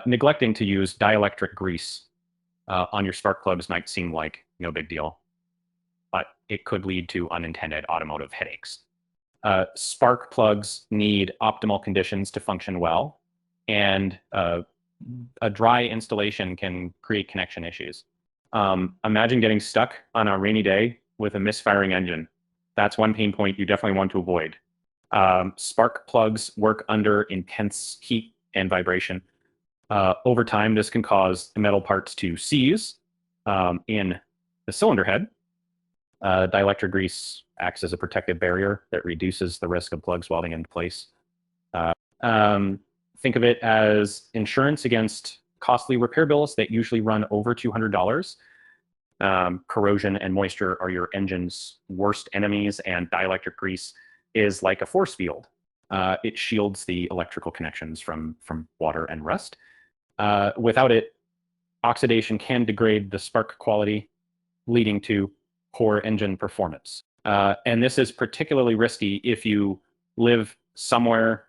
Neglecting to use dielectric grease on your spark plugs might seem like no big deal, but it could lead to unintended automotive headaches. Spark plugs need optimal conditions to function well, and a dry installation can create connection issues. Imagine getting stuck on a rainy day with a misfiring engine. That's one pain point you definitely want to avoid. Spark plugs work under intense heat and vibration. Over time, this can cause the metal parts to seize in the cylinder head. Dielectric grease acts as a protective barrier that reduces the risk of plugs welding into place. Think of it as insurance against costly repair bills that usually run over $200. Corrosion and moisture are your engine's worst enemies, and dielectric grease is like a force field. It shields the electrical connections from water and rust. Without it, oxidation can degrade the spark quality, leading to poor engine performance. And this is particularly risky if you live somewhere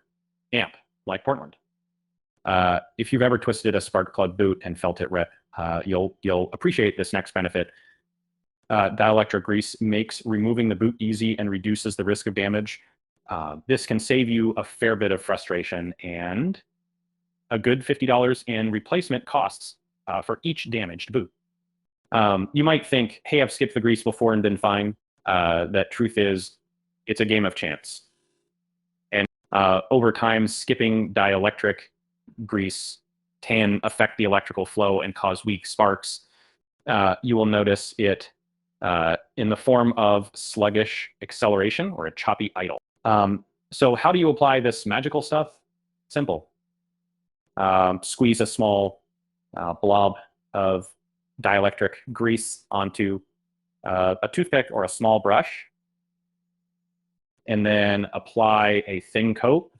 damp, like Portland. If you've ever twisted a spark plug boot and felt it rip, you'll appreciate this next benefit. Dielectric grease makes removing the boot easy and reduces the risk of damage. This can save you a fair bit of frustration and a good $50 in replacement costs for each damaged boot. You might think, hey, I've skipped the grease before and been fine. That truth is, it's a game of chance. And over time, skipping dielectric grease can affect the electrical flow and cause weak sparks. You will notice it in the form of sluggish acceleration or a choppy idle. So how do you apply this magical stuff? Simple. Squeeze a small blob of dielectric grease onto a toothpick or a small brush, and then apply a thin coat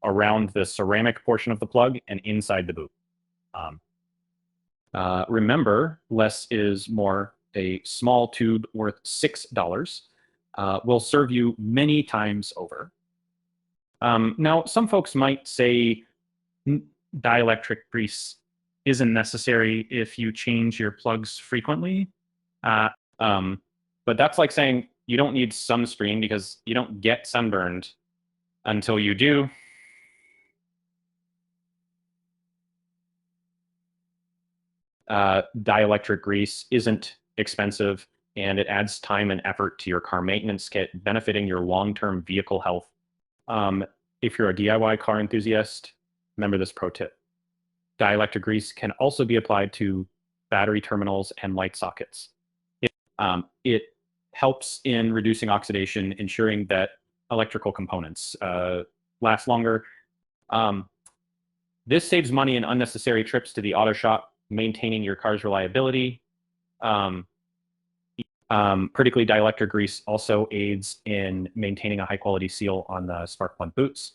around the ceramic portion of the plug and inside the boot. Remember, less is more. A small tube worth $6 will serve you many times over. Now, some folks might say dielectric grease isn't necessary if you change your plugs frequently. But that's like saying you don't need sunscreen because you don't get sunburned until you do. Dielectric grease isn't expensive, and it adds time and effort to your car maintenance kit, benefiting your long-term vehicle health. If you're a DIY car enthusiast, remember this pro tip. Dielectric grease can also be applied to battery terminals and light sockets. It helps in reducing oxidation, ensuring that electrical components last longer. This saves money and unnecessary trips to the auto shop, maintaining your car's reliability. Particularly dielectric grease also aids in maintaining a high quality seal on the spark plug boots.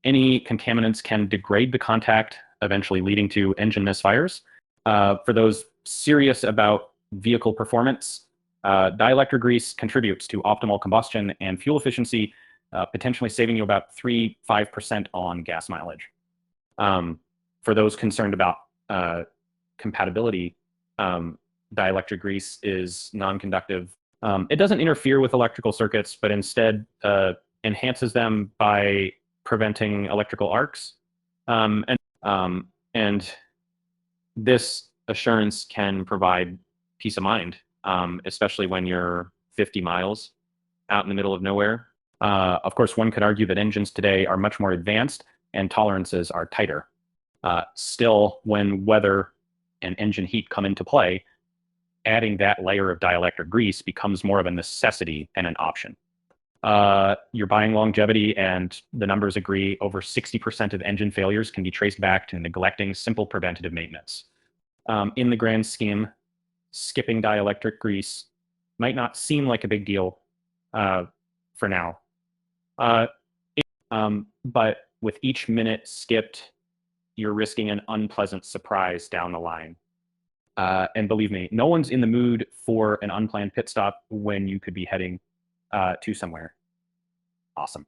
Any contaminants can degrade the contact, eventually leading to engine misfires. For those serious about vehicle performance, dielectric grease contributes to optimal combustion and fuel efficiency, potentially saving you about 3–5% on gas mileage. For those concerned about compatibility, dielectric grease is non-conductive. It doesn't interfere with electrical circuits, but instead enhances them by preventing electrical arcs. And this assurance can provide peace of mind, especially when you're 50 miles out in the middle of nowhere. Of course, one could argue that engines today are much more advanced and tolerances are tighter. Still, when weather and engine heat come into play, adding that layer of dielectric grease becomes more of a necessity than an option. You're buying longevity, and the numbers agree. Over 60% of engine failures can be traced back to neglecting simple preventative maintenance. In the grand scheme, skipping dielectric grease might not seem like a big deal for now. But with each minute skipped, you're risking an unpleasant surprise down the line. And believe me, no one's in the mood for an unplanned pit stop when you could be heading to somewhere awesome.